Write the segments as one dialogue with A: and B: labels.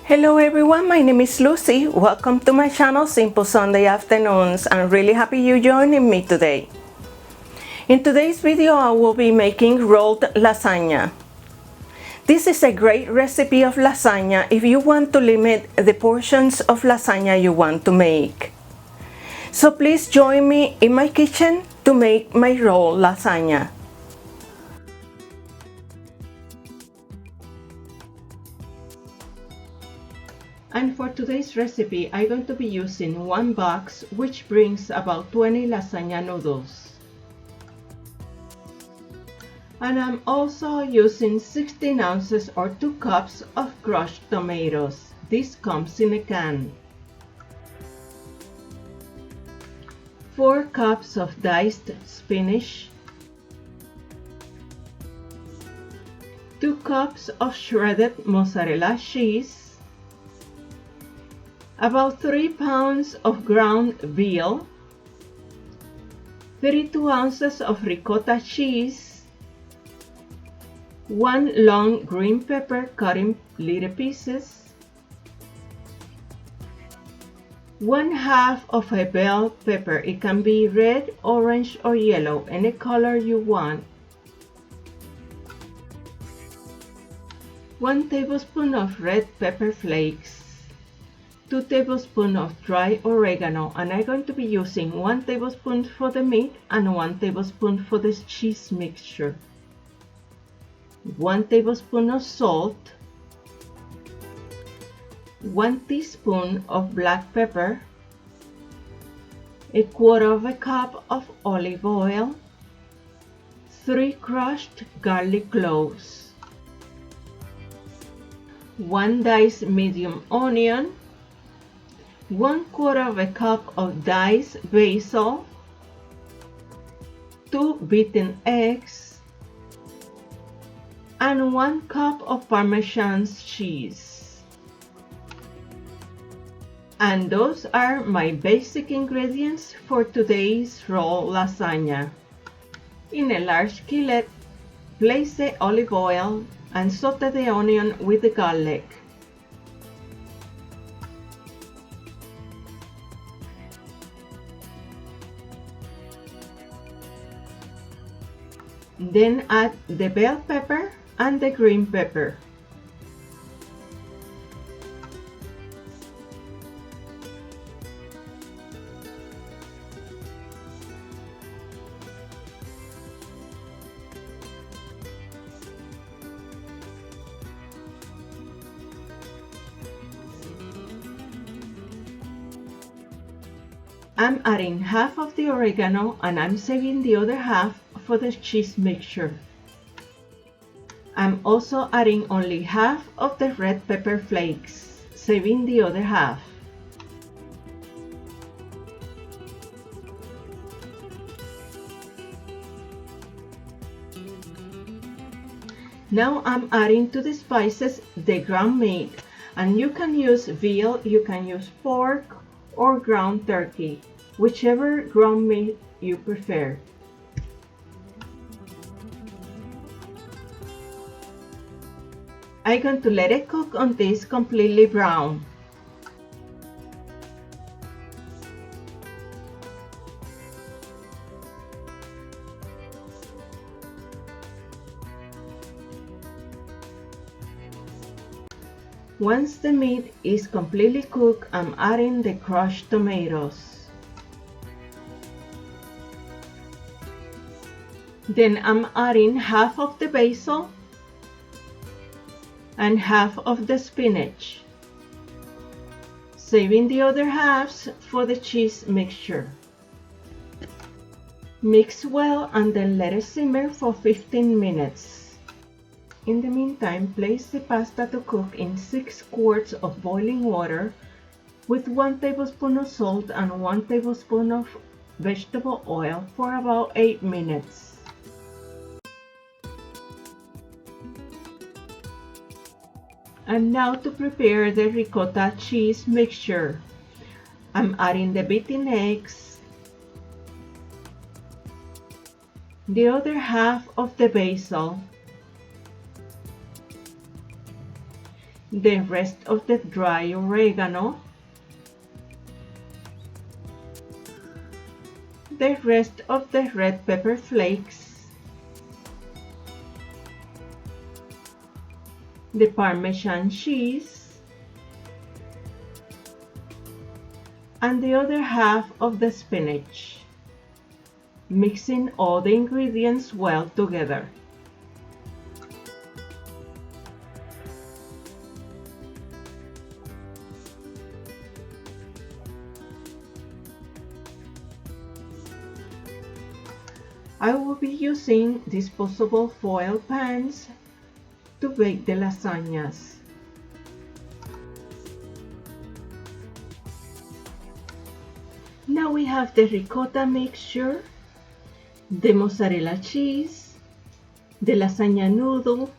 A: Hello everyone, my name is Lucy. Welcome to my channel Simple Sunday Afternoons. I'm really happy you joining me today. In today's video I will be making rolled lasagna. This is a great recipe of lasagna if you want to limit the portions of lasagna you want to make. So please join me in my kitchen to make my rolled lasagna. And for today's recipe, I'm going to be using one box, which brings about 20 lasagna noodles. And I'm also using 16 ounces or 2 cups of crushed tomatoes. This comes in a can. 4 cups of diced spinach. 2 cups of shredded mozzarella cheese. About 3 pounds of ground veal, 32 ounces of ricotta cheese, 1 long green pepper cut in little pieces, 1/2 of a bell pepper. It can be red, orange, or yellow, any color you want. 1 tablespoon of red pepper flakes. 2 tablespoons of dry oregano, and I'm going to be using 1 tablespoon for the meat and 1 tablespoon for the cheese mixture. 1 tablespoon of salt, 1 teaspoon of black pepper, 1/4 cup of olive oil, 3 crushed garlic cloves, 1 diced medium onion, 1/4 cup of diced basil, 2 beaten eggs, and 1 cup of Parmesan cheese. And those are my basic ingredients for today's rolled lasagna. In a large skillet, place the olive oil and saute the onion with the garlic. Then add the bell pepper and the green pepper. I'm adding half of the oregano and I'm saving the other half for the cheese mixture. I'm also adding only half of the red pepper flakes, saving the other half. Now I'm adding to the spices the ground meat, and you can use veal, you can use pork, or ground turkey, whichever ground meat you prefer. I'm going to let it cook until it's completely brown. Once the meat is completely cooked, I'm adding the crushed tomatoes. Then I'm adding half of the basil and half of the spinach, saving the other halves for the cheese mixture. Mix well and then let it simmer for 15 minutes. In the meantime, place the pasta to cook in 6 quarts of boiling water with 1 tablespoon of salt and 1 tablespoon of vegetable oil for about 8 minutes. And now to prepare the ricotta cheese mixture. I'm adding the beaten eggs, the other half of the basil, the rest of the dry oregano, the rest of the red pepper flakes, the Parmesan cheese, and the other half of the spinach, mixing all the ingredients well together. I will be using disposable foil pans to bake the lasagnas. Now we have the ricotta mixture, the mozzarella cheese, the lasagna noodle,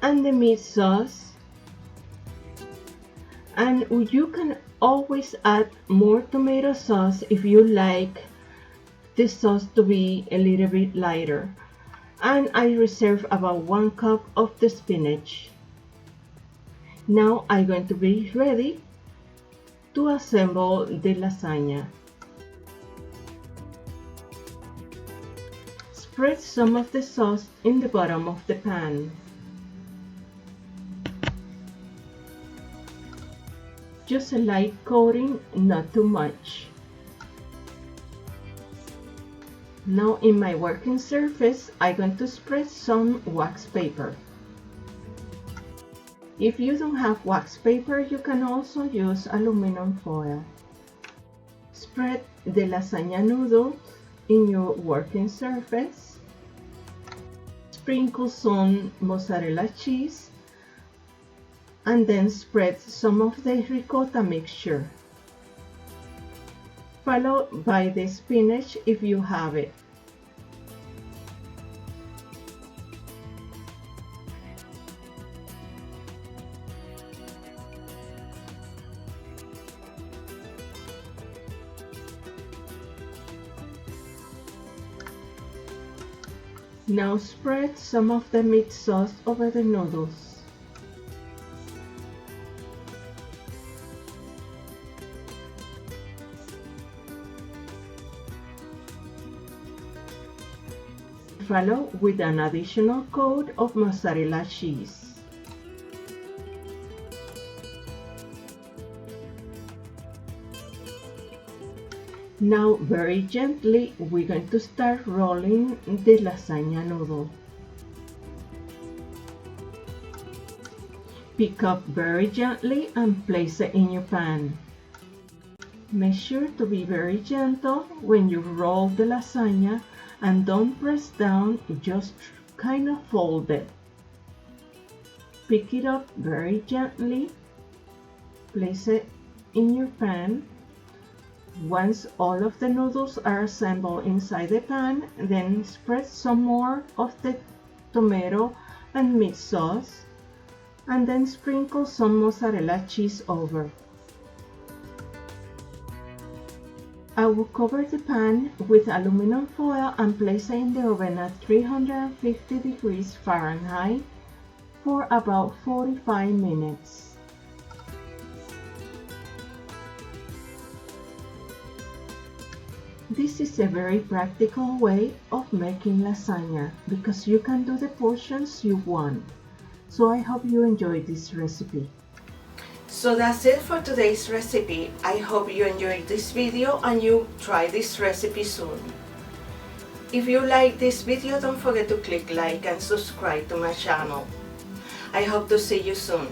A: and the meat sauce. And you can always add more tomato sauce if you like the sauce to be a little bit lighter. And I reserve about 1 cup of the spinach. Now I'm going to be ready to assemble the lasagna. Spread some of the sauce in the bottom of the pan. Just a light coating, not too much. Now in my working surface, I'm going to spread some wax paper. If you don't have wax paper, you can also use aluminum foil. Spread the lasagna noodles in your working surface. Sprinkle some mozzarella cheese, and then spread some of the ricotta mixture, followed by the spinach if you have it. Now spread some of the meat sauce over the noodles. Follow with an additional coat of mozzarella cheese. Now very gently we're going to start rolling the lasagna noodle. Pick up very gently and place it in your pan. Make sure to be very gentle when you roll the lasagna and don't press down, just kind of fold it. Pick it up very gently, place it in your pan. Once all of the noodles are assembled inside the pan, then spread some more of the tomato and meat sauce, and then sprinkle some mozzarella cheese over. I will cover the pan with aluminum foil and place it in the oven at 350 degrees Fahrenheit for about 45 minutes. This is a very practical way of making lasagna because you can do the portions you want. So I hope you enjoyed this recipe. So that's it for today's recipe. I hope you enjoyed this video and you try this recipe soon. If you like this video, don't forget to click like and subscribe to my channel. I hope to see you soon.